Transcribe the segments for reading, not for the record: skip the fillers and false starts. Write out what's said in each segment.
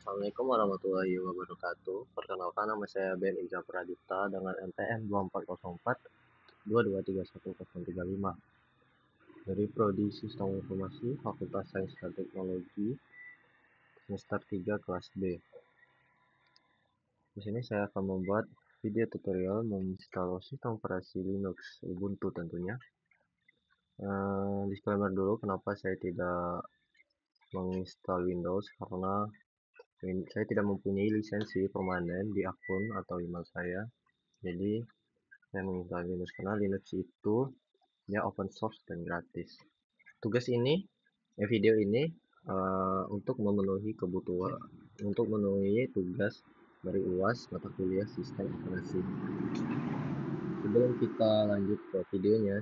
Assalamualaikum warahmatullahi wabarakatuh. Perkenalkan, nama saya Ben Iza Pradipta dengan NPM 2404 2231 035 dari Prodi Sistem Informasi Fakultas Sains dan Teknologi semester 3 kelas B. Di sini saya akan membuat video tutorial menginstal sistem operasi Linux Ubuntu tentunya. Disclaimer dulu kenapa saya tidak menginstal Windows, karena saya tidak mempunyai lisensi permanen di akun atau email saya. Jadi saya menginstal Linux karena Linux itu ya open source dan gratis. Tugas ini, video ini untuk memenuhi kebutuhan, untuk memenuhi tugas dari UAS mata kuliah sistem informasi. Sebelum kita lanjut ke videonya,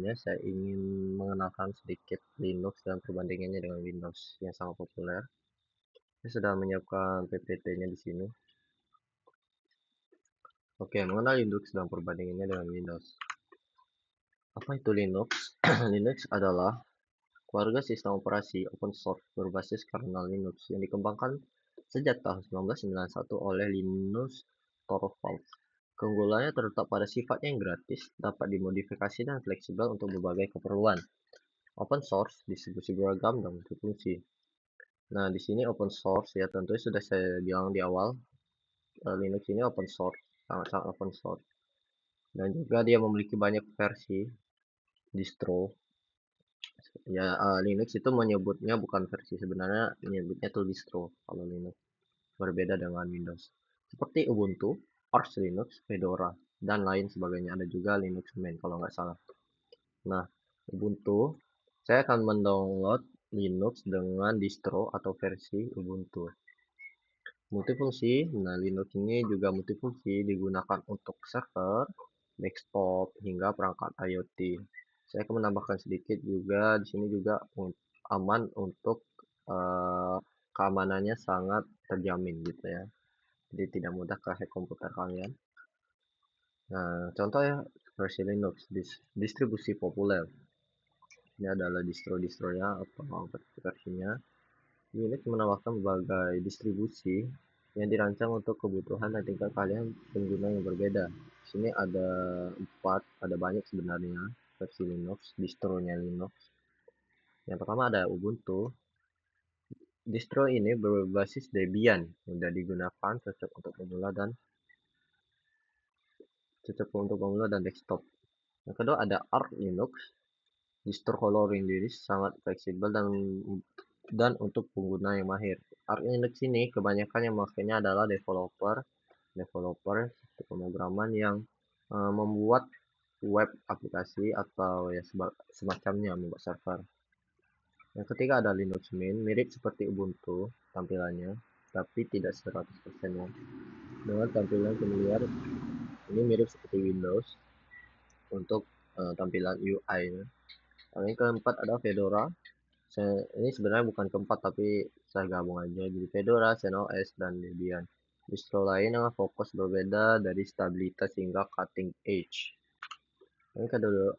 saya ingin mengenalkan sedikit Linux dan perbandingannya dengan Windows yang sangat populer. Saya sudah menyiapkan PPT-nya di sini. Oke, mengenal Linux dan perbandingannya dengan Windows. Apa itu Linux? Linux adalah keluarga sistem operasi open source berbasis kernel Linux yang dikembangkan sejak tahun 1991 oleh Linus Torvalds. Keunggulannya terletak pada sifatnya yang gratis, dapat dimodifikasi dan fleksibel untuk berbagai keperluan. Open source, distribusi beragam dan multifungsi. Nah, di sini open source ya, tentunya sudah saya bilang di awal, Linux ini open source, sangat-sangat open source. Dan juga dia memiliki banyak versi distro. Ya, Linux itu menyebutnya bukan versi, sebenarnya menyebutnya itu distro kalau Linux. Berbeda dengan Windows. Seperti Ubuntu, Arch Linux, Fedora, dan lain sebagainya. Ada juga Linux Mint kalau nggak salah. Nah, Ubuntu, saya akan mendownload Linux dengan distro atau versi Ubuntu. Multifungsi, nah Linux ini juga multifungsi, digunakan untuk server, desktop, hingga perangkat IoT. Saya akan menambahkan sedikit juga, di sini juga aman untuk keamanannya sangat terjamin gitu ya. Jadi tidak mudah crash komputer kalian. Nah, contoh ya versi Linux, distribusi populer. Ini adalah distro-distronya atau versinya. Linux menawarkan berbagai distribusi yang dirancang untuk kebutuhan dan tingkat kalian pengguna yang berbeda. Di sini ada ada banyak sebenarnya versi Linux, distronya Linux. Yang pertama ada Ubuntu. Distro ini berbasis Debian, mudah digunakan, cocok untuk pemula dan desktop. Yang kedua ada Arch Linux. Distro coloring diri sangat fleksibel dan untuk pengguna yang mahir. Arch Linux ini kebanyakan yang memakainya adalah developer pemrograman yang membuat web aplikasi atau ya semacamnya, membuat server. Yang ketiga ada Linux Mint, mirip seperti Ubuntu tampilannya, tapi tidak 100% ya. Dengan tampilan familiar, ini mirip seperti Windows untuk tampilan UI-nya. Yang keempat ada Fedora. Ini sebenarnya bukan keempat, tapi saya gabung aja. Jadi Fedora, CentOS, dan Debian. Distro lain dengan fokus berbeda dari stabilitas hingga cutting edge. Yang kedua,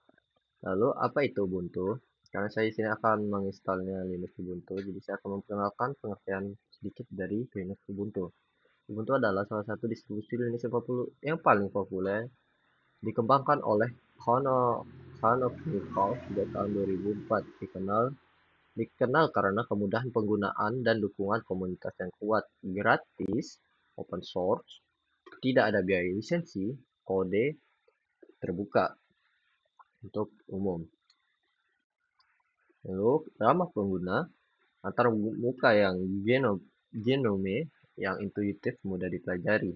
lalu apa itu Ubuntu? Karena saya di sini akan menginstalnya Linux Ubuntu, jadi saya akan memperkenalkan pengertian sedikit dari Linux Ubuntu. Ubuntu adalah salah satu distribusi Linux yang paling populer, dikembangkan oleh Kernel Nicole sejak tahun 2004. Dikenal karena kemudahan penggunaan dan dukungan komunitas yang kuat, gratis, open source, tidak ada biaya lisensi, kode terbuka untuk umum. Lalu ramah pengguna, antar muka yang genome yang intuitif mudah dipelajari.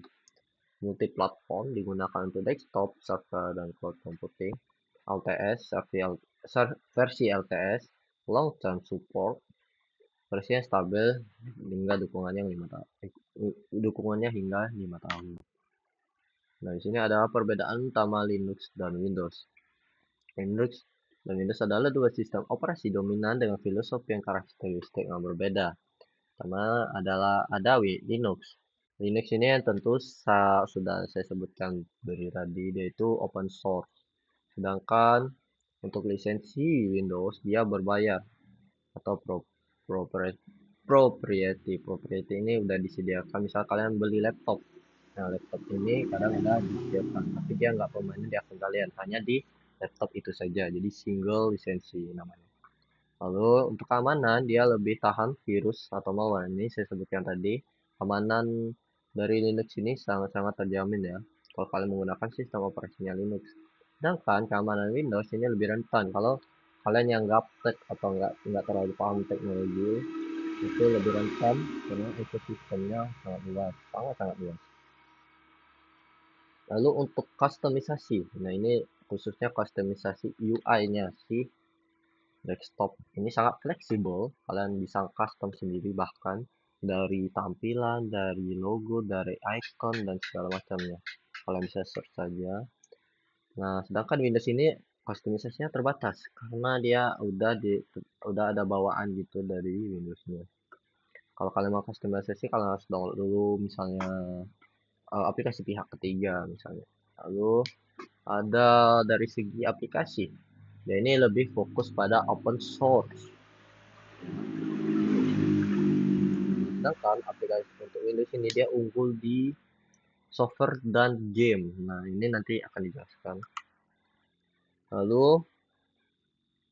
Multi-platform digunakan untuk desktop, server, dan cloud computing. LTS, versi LTS, long term support, versi yang stabil hingga dukungannya hingga 5 tahun. Nah, di sini ada perbedaan utama Linux dan Windows. Linux dan Windows adalah dua sistem operasi dominan dengan filosofi yang karakteristik yang berbeda. Pertama ada Linux. Linux ini yang tentu sudah saya sebutkan dari tadi, yaitu open source. Sedangkan untuk lisensi Windows dia berbayar atau pro. Propriety ini udah disediakan. Misal kalian beli laptop, nah laptop ini kadang udah disediakan, tapi dia nggak permanen di akun kalian, hanya di laptop itu saja. Jadi single lisensi namanya. Lalu untuk keamanan dia lebih tahan virus atau malware. Ini saya sebutkan tadi, keamanan dari Linux ini sangat-sangat terjamin ya, kalau kalian menggunakan sistem operasinya Linux. Sedangkan keamanan Windows ini lebih rentan kalau kalian yang gaptek atau nggak terlalu paham teknologi, itu lebih rentan karena ekosistemnya sangat luas, sangat-sangat luas. Lalu untuk kustomisasi, nah ini khususnya kustomisasi UI-nya si desktop ini sangat fleksibel. Kalian bisa custom sendiri bahkan dari tampilan, dari logo, dari icon dan segala macamnya. Kalian bisa search saja. Nah, sedangkan Windows ini kustomisasinya terbatas karena dia udah ada bawaan gitu dari Windowsnya. Kalau kalian mau kustomisasi, kalian harus download dulu misalnya aplikasi pihak ketiga misalnya. Lalu ada dari segi aplikasi, ya ini lebih fokus pada open source. Sedangkan aplikasi untuk Windows ini dia unggul di software dan game. Nah, ini nanti akan dijelaskan. Lalu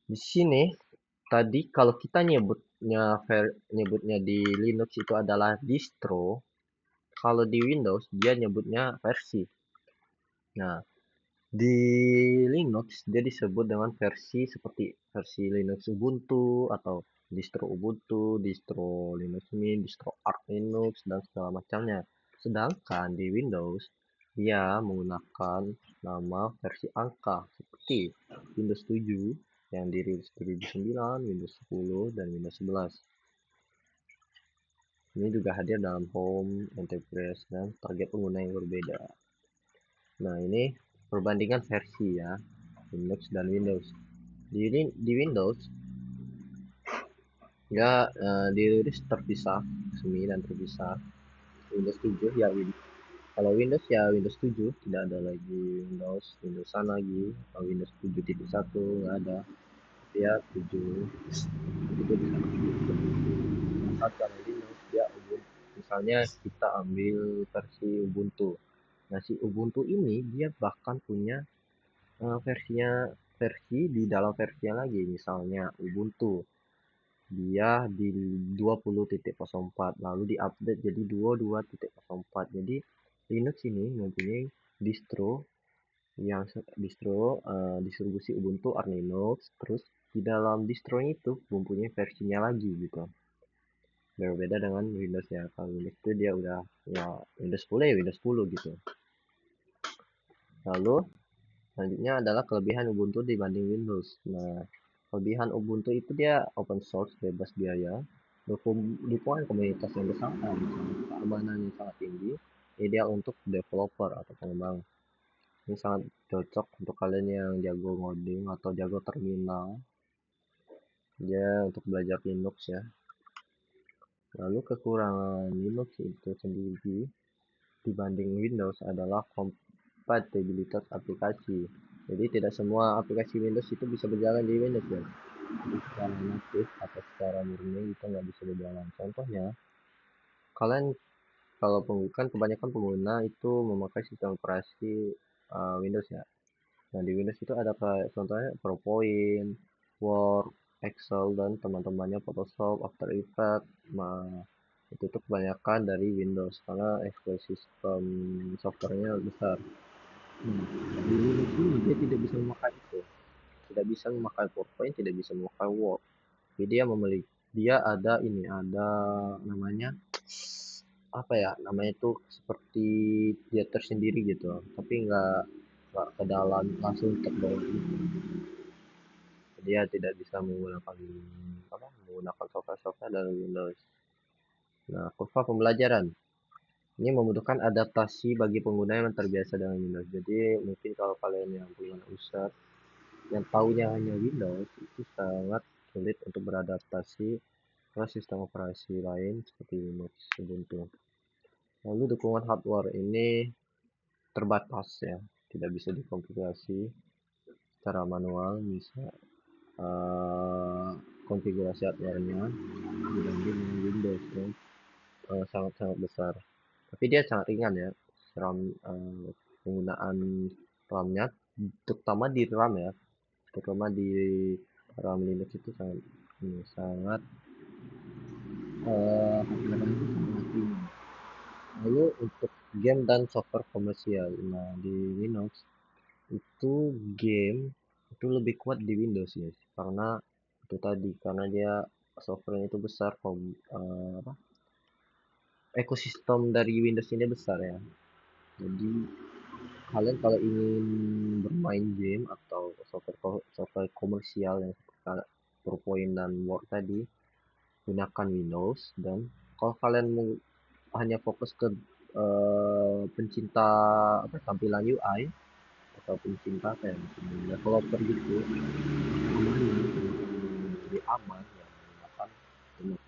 di sini tadi kalau kita nyebutnya di Linux itu adalah distro, kalau di Windows dia nyebutnya versi. Nah, di Linux dia disebut dengan versi seperti versi Linux Ubuntu atau distro Ubuntu, distro Linux Mint, distro Arch Linux dan segala macamnya. Sedangkan di Windows dia menggunakan nama versi angka seperti Windows 7 yang dirilis 2009, Windows 10 dan Windows 11. Ini juga hadir dalam home, enterprise dan target pengguna yang berbeda. Nah, ini perbandingan versi ya, Linux dan Windows. Di Windows ya dirilis terpisah, semi dan terpisah. Windows 7 ya kalau Windows ya Windows 7 tidak ada lagi Windowsan lagi. Kalau Windows 7.1 nggak ada. Ya 7 itu bisa menggunakan kalau Linux dia Ubuntu. Misalnya kita ambil versi Ubuntu. Nah, si Ubuntu ini dia bahkan punya versi di dalam versinya lagi, misalnya Ubuntu dia di 20.04 lalu diupdate jadi 22.04. Jadi Linux ini mempunyai distro distribusi Ubuntu Arch Linux, terus di dalam distro itu mempunyai versinya lagi gitu. Berbeda dengan Windows ya. Kalau Windows itu dia udah ya Windows 10 ya Windows 10 gitu. Lalu selanjutnya adalah kelebihan Ubuntu dibanding Windows. Nah, kelebihan Ubuntu itu dia open source, bebas biaya, dukungan komunitas yang besar, keamanan yang sangat tinggi, ideal untuk developer atau pengembang. Ini sangat cocok untuk kalian yang jago ngoding atau jago terminal, dia untuk belajar Linux ya. Lalu kekurangan Linux itu sendiri dibanding Windows adalah kompatibilitas aplikasi. Jadi tidak semua aplikasi Windows itu bisa berjalan di Windows ya. Jadi secara natif atau secara murni itu nggak bisa berjalan. Contohnya, kalian kalau kan kebanyakan pengguna itu memakai sistem operasi Windows ya. Nah, di Windows itu ada kayak contohnya PowerPoint, Word, Excel, dan teman-temannya Photoshop, After Effects. Nah, itu tuh kebanyakan dari Windows karena ekosistem softwarenya besar. Di Linux ini dia tidak bisa memakai itu. Tidak bisa memakai PowerPoint, tidak bisa memakai Word. Jadi dia ada ada namanya apa ya namanya itu seperti dia tersendiri gitu tapi nggak ke dalam langsung ke bawah gitu. Dia tidak bisa menggunakan software dari Windows. Nah, kurva pembelajaran ini membutuhkan adaptasi bagi pengguna yang terbiasa dengan Windows. Jadi mungkin kalau kalian yang punya user yang taunya hanya Windows itu sangat sulit untuk beradaptasi ke sistem operasi lain seperti Linux, Ubuntu. Lalu dukungan hardware ini terbatas ya, tidak bisa dikonfigurasi secara manual, bisa konfigurasi hardware-nya. dibanding dengan Windows yang sangat-sangat besar. Tapi dia sangat ringan ya, RAM, penggunaan RAM-nya, terutama di RAM ya, terutama di RAM Linux itu sangat sangat pergerakannya itu sangat ringan. Lalu untuk game dan software komersial, nah di Linux itu game itu lebih kuat di Windows ya, karena itu tadi karena dia softwarenya itu besar, ekosistem dari Windows ini besar ya. Jadi kalian kalau ingin bermain game atau software komersial yang seperti PowerPoint dan Word tadi, gunakan Windows. Dan kalau kalian mau hanya fokus ke pencinta tampilan UI atau pencinta apa ya, developer gitu, amannya lebih aman ya menggunakan Linux.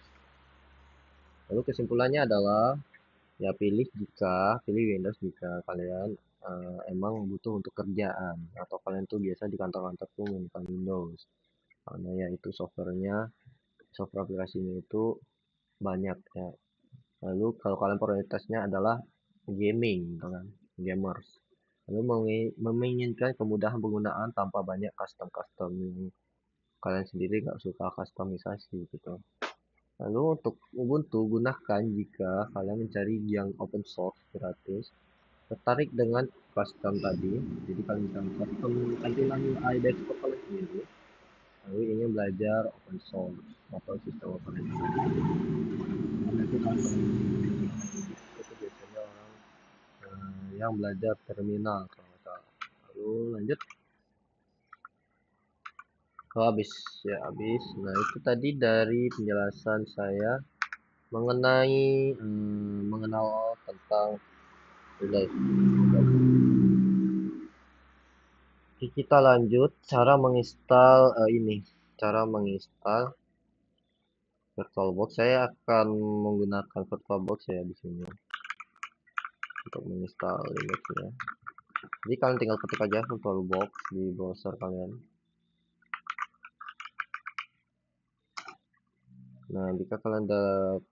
Lalu kesimpulannya adalah ya pilih Windows jika kalian emang butuh untuk kerjaan atau kalian tuh biasa di kantor-kantor tuh menggunakan Windows karena ya itu software aplikasinya itu banyak ya. Lalu kalau kalian prioritasnya adalah gaming gitu kan, gamers, lalu menginginkan kemudahan penggunaan tanpa banyak custom yang kalian sendiri nggak suka customisasi gitu. Lalu untuk Ubuntu gunakan jika kalian mencari yang open source gratis, tertarik dengan custom tadi, jadi kalian bisa custom tampilan UI desktop kalian sendiri, lalu ingin belajar open source atau sistem operasi. Karena itu kan itu biasanya orang yang belajar terminal kalau nggak salah. Lalu lanjut ke habis ya habis. Nah itu tadi dari penjelasan saya mengenai mengenal tentang Windows. Oke, kita lanjut cara menginstal cara menginstal VirtualBox. Saya akan menggunakan VirtualBox ya di sini untuk menginstal Linux ya. Jadi kalian tinggal ketik aja VirtualBox di browser kalian. Nah, jika kalian udah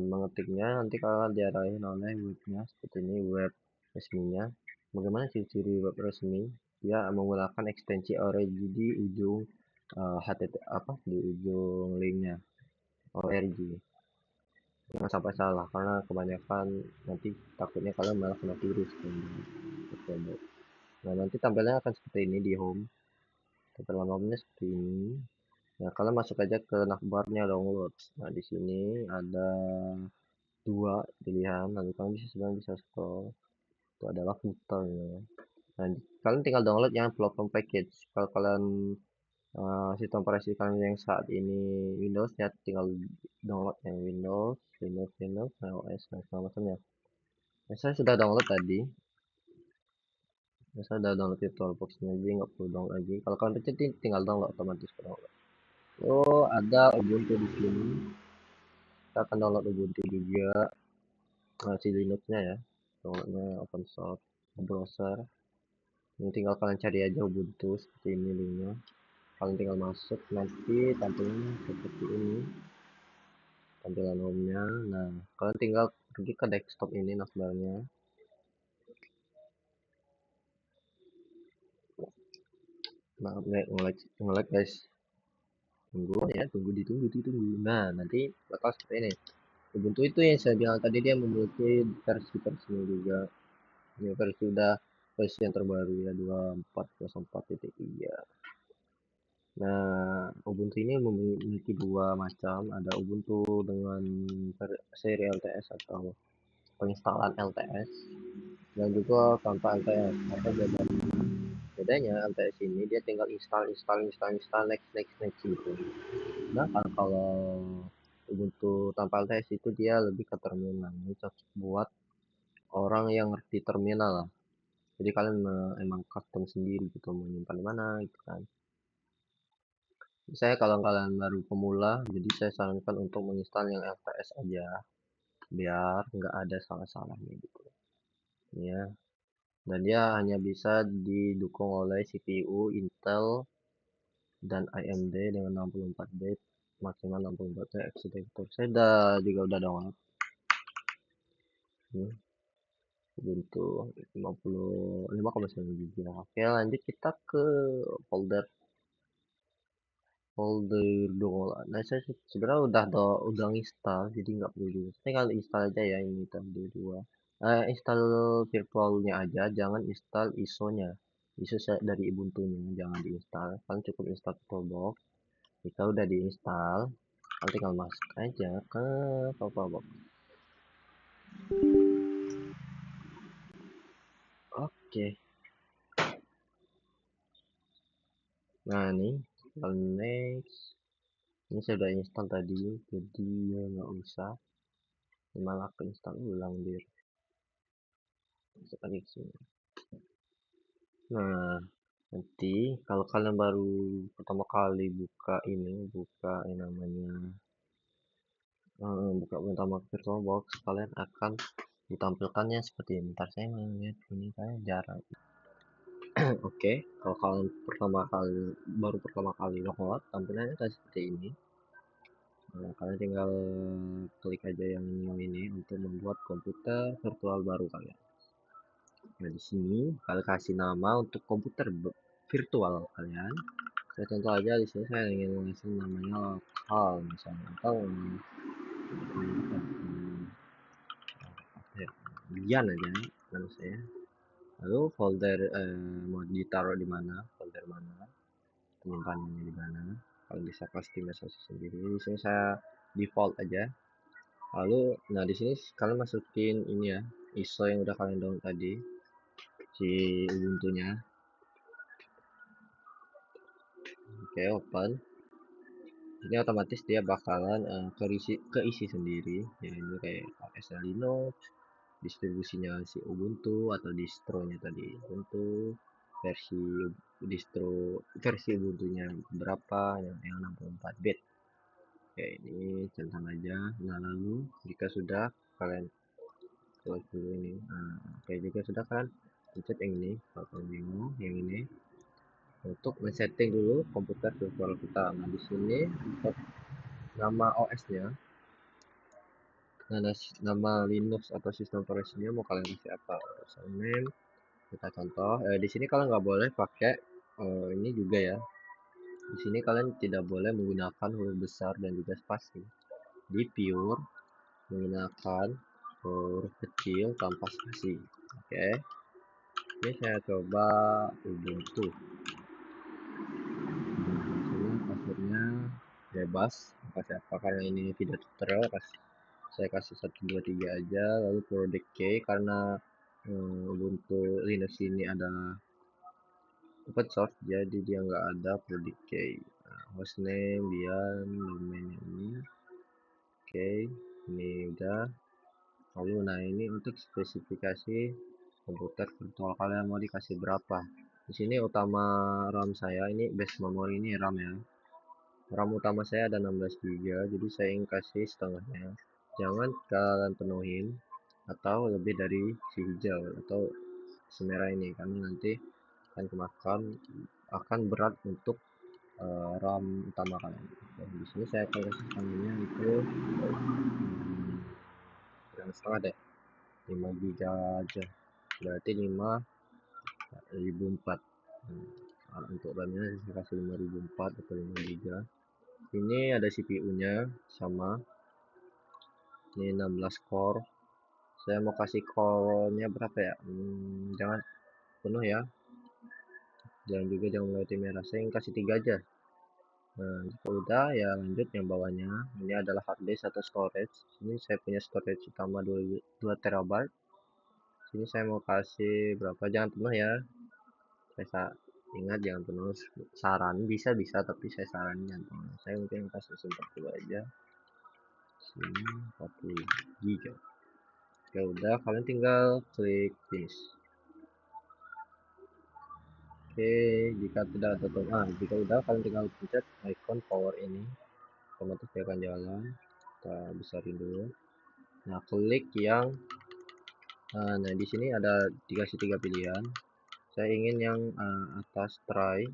mengetiknya, nanti kalian diarahin oleh webnya seperti ini, web resminya. Bagaimana ciri-ciri web resmi? Dia menggunakan ekstensi org di ujung di ujung linknya org. Jangan sampai salah karena kebanyakan nanti takutnya kalian malah kena virus kan. Nah, nanti tampilnya akan seperti ini di home. Tampilan home-nya seperti ini. Nah, kalian masuk aja ke navbarnya download. Nah, di sini ada dua pilihan, lalu kalian sebenarnya bisa scroll. Itu adalah footer ya. Nah, kalian tinggal download yang platform package. Kalau kalian sistem operasi kalian yang saat ini Windows ya tinggal download yang Windows, Linux, iOS dan segala macamnya. Nah, saya sudah download tadi. Nah, saya sudah download VirtualBox-nya jadi nggak perlu download lagi. Kalau kalian pencet tinggal download otomatis download. Oh, ada Ubuntu di sini. Kita akan download Ubuntu juga. Si Linux-nya ya. Downloadnya open source browser. Ini tinggal kalian cari aja Ubuntu seperti ini linknya. Kalian tinggal masuk nanti tampilannya seperti ini. Tampilan home-nya. Nah, kalian tinggal pergi ke desktop ini navbarnya. Nah, ngelag guys. Tunggu. Nah, nanti bakal seperti ini. Ubuntu itu yang saya bilang tadi dia memiliki versi juga. Ini versi yang terbaru ya 24.04.3. Nah, Ubuntu ini memiliki dua macam, ada Ubuntu dengan seri LTS atau penginstalan LTS dan juga tanpa LTS. Apa bedanya? Bedanya LTS ini dia tinggal install next gitu. Nah, kalau Ubuntu tanpa LTS itu dia lebih ke terminal. Ini cocok buat orang yang ngerti terminal lah. Jadi kalian emang custom sendiri gitu mau nyimpan di mana gitu kan. Saya kalau kalian baru pemula, jadi saya sarankan untuk menginstal yang LTS aja, biar nggak ada salah-salahnya gitu. Ya, dan dia hanya bisa didukung oleh CPU Intel dan AMD dengan 64 bit. maksimal 64 ya arsitektur. Saya udah download nih Ubuntu 55,9 GB. Oke, lanjut kita ke folder folder dongle. Nah, saya sebenarnya udah install, jadi nggak perlu juga. Saya tinggal install aja ya ini tadi dua. Install virtualnya aja, jangan install ISO-nya. ISO dari Ubuntu-nya jangan diinstal. Kalian cukup install VirtualBox. Jika udah diinstal, kalian tinggal masuk aja ke VirtualBox. Oke. Nah, ini next. Ini saya udah install tadi, jadi ya nggak usah. Malah ke install ulang dia. Sekali sini. Nah, nanti kalau kalian baru pertama kali buka yang namanya buka pertama VirtualBox, kalian akan ditampilkannya seperti ini. Ntar saya ngeliat ini saya jarang. Oke, kalau kalian baru pertama kali logout, tampilannya kayak seperti ini. Nah, kalian tinggal klik aja yang new ini untuk membuat komputer virtual baru kalian. Nah, di sini kalian kasih nama untuk komputer virtual kalian. Saya contoh aja di sini saya ingin ngasih namanya lokal misalnya atau Bian aja nama saya. Lalu folder mau ditaruh di mana, folder mana, penyimpanannya di mana. Kalau bisa customisasi sendiri. Di sini saya default aja. Lalu, nah di sini kalian masukin ini ya, ISO yang udah kalian download tadi, si Ubuntu-nya. Oke, open. Ini otomatis dia bakalan keisi sendiri. Ya ini kayak OS Linux, distribusinya si Ubuntu atau distronya tadi Ubuntu, versi versi Ubuntunya berapa yang 64 bit. Oke, ini contoh aja. Nah, lalu jika sudah kalian close dulu ini. Nah, oke, jika sudah kalian pencet yang ini, kalau kalian bingung, yang ini untuk men-setting dulu komputer virtual kita. Nah, di sini untuk nama OS-nya, nama Linux atau sistem operasinya mau kalian kasih apa? Username, kita contoh. Di sini kalian nggak boleh pakai ini juga ya. Di sini kalian tidak boleh menggunakan huruf besar dan juga spasi. Di pure menggunakan huruf kecil tanpa spasi. Oke. Ini saya coba Ubuntu. Ini passwordnya bebas. Kasih apa karena ini video tutorial saya kasih 123 aja. Lalu product key karena Ubuntu Linux ini adalah open source jadi dia nggak ada product key. Nah, hostname dia domain ini. Oke, ini udah. Lalu nah ini untuk spesifikasi komputer virtual kalian mau dikasih berapa. Di sini utama RAM saya ini base memory ini RAM ya. RAM utama saya ada 16 GB, jadi saya ingin kasih setengahnya. Jangan kalian penuhin atau lebih dari si hijau atau semerah ini karena nanti akan kemakan akan berat untuk RAM utama kalian. Dan di sini saya akan kasih setengahnya itu yang setengah deh, 5 GB aja. Berarti 5004. Untuk RAM-nya saya kasih 5004 atau 5 GB. Ini ada CPU-nya sama. Ini 16 core. Saya mau kasih core-nya berapa ya? Jangan penuh ya. Jangan melewati merah. Saya ingin kasih 3 aja. Nah, jika udah ya lanjut yang bawahnya. Ini adalah hard disk atau storage. Ini saya punya storage utama 2 TB. Sini saya mau kasih berapa? Jangan penuh ya. Saya ingat jangan penuh. Saran bisa tapi saya saranin jangan penuh. Saya mungkin kasih 40 aja. Sini 40 GB. Ya udah, kalian tinggal klik finish. Oke, jika tidak ada jika udah kalian tinggal pencet icon power ini, otomatis dia akan jalan. Kita besarin dulu. Nah, klik yang nah di sini ada dikasih 3 pilihan. Saya ingin yang atas try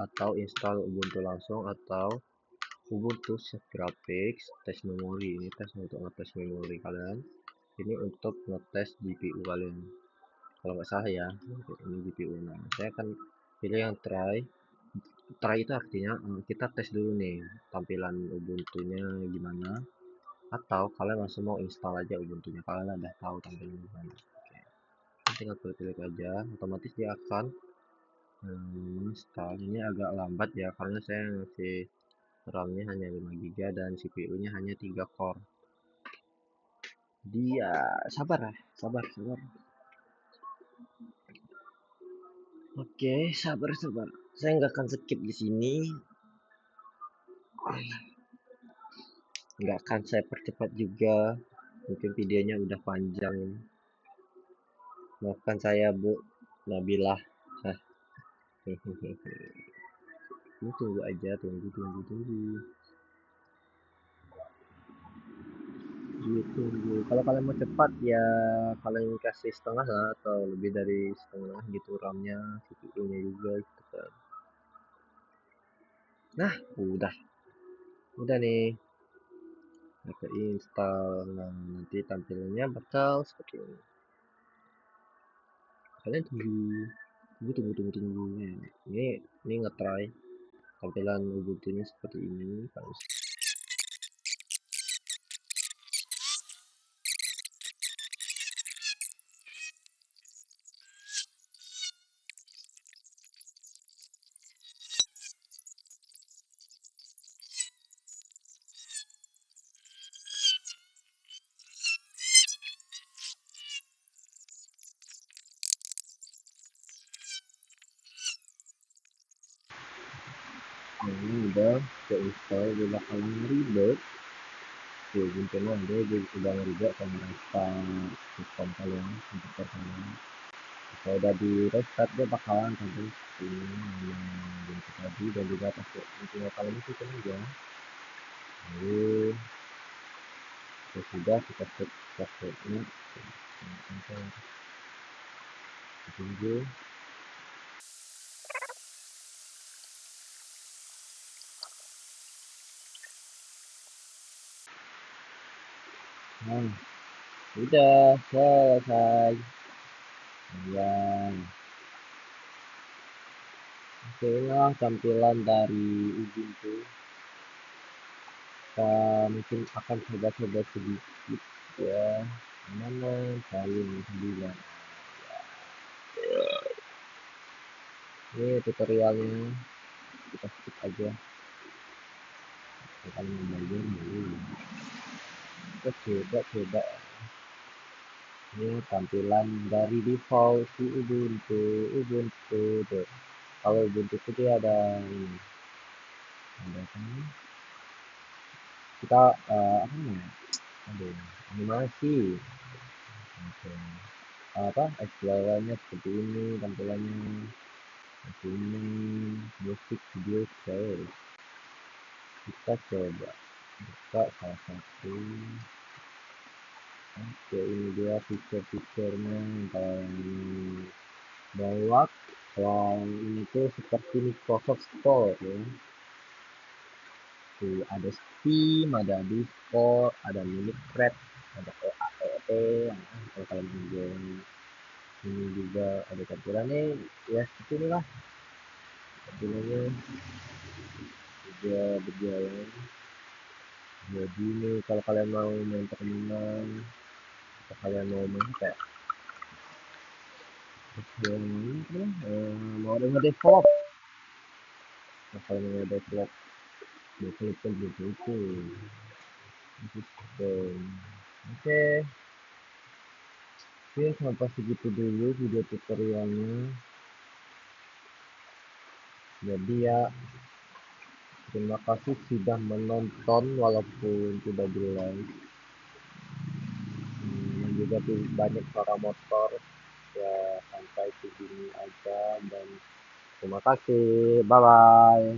atau install Ubuntu langsung atau Ubuntu Set Graphics Test Memori. Ini tes untuk ngetes memori kalian. Ini untuk ngetes GPU kalian. Kalau nggak salah ya, ini GPU. Nah, saya akan pilih yang try. Try itu artinya kita tes dulu nih tampilan Ubuntu-nya gimana. Atau kalian langsung mau install aja Ubuntu-nya. Kalian udah tahu tampilannya gimana. Oke. Tinggal klik aja, otomatis dia akan install. Ini agak lambat ya, karena saya ngasih RAM-nya hanya 5 GB dan CPU-nya hanya 3 core. Dia sabar ya, sabar. Oke, sabar. Saya nggak akan skip di sini. Nggak akan saya percepat juga. Mungkin videonya udah panjang. Maafkan saya, Bu Nabilah. Hah, Ini tunggu aja, tunggu. Tunggu. Kalau kalian mau cepat ya kalian kasih setengah lah atau lebih dari setengah gitu RAM-nya, CPU-nya juga gitu kan. Nah, udah nih. Kita install. Nah, nanti tampilannya bakal seperti ini. Kalian tunggu. Ini nge-try tampilan Ubuntu-nya seperti ini. Nah, ini udah install, udah bakalan ribet. Tuh, Ubuntu-nya udah ribet sama restart sistem kalian, komputer kalian. Kalau udah di restart dia bakalan tadi ini yang tadi dan juga tinggal kalian ikutin aja. Lalu sudah kita set passwordnya, tunggu. Nah, udah selesai ya. Itulah tampilan dari Ubuntu. Kita mungkin akan coba-coba sedikit ya, mana paling sembilan. Ini tutorialnya, kita skip aja. Kita belajar dulu. Kita coba. Ini tampilan dari default si Ubuntu tuh. Kalau Ubuntu itu dia ada ini, ada kan kita apa namanya, aduh, animasi gitu. Apa explorernya seperti ini tampilannya, seperti ini musik video choice. Kita coba buka salah satu. Oke, ini dia fitur-fiturnya. Kalau yang ini download, kalau ini tuh seperti Microsoft Store ya. Tuh, ada Steam, ada Discord, ada Minecraft, ada OAET. Nah, kalau kalian juga ini juga ada tampilannya ya seperti inilah tampilannya juga berjalan. Jadi ini kalau kalian mau main permainan, atau kalian mau main kayak mau ada ngedevelop, kalau kalian mau develop developer gitu gitu. Oke, sampai segitu dulu video tutorialnya. Jadi ya, terima kasih sudah menonton walaupun tidak jelas. Dan juga banyak suara motor ya, sampai segini aja dan terima kasih. Bye bye.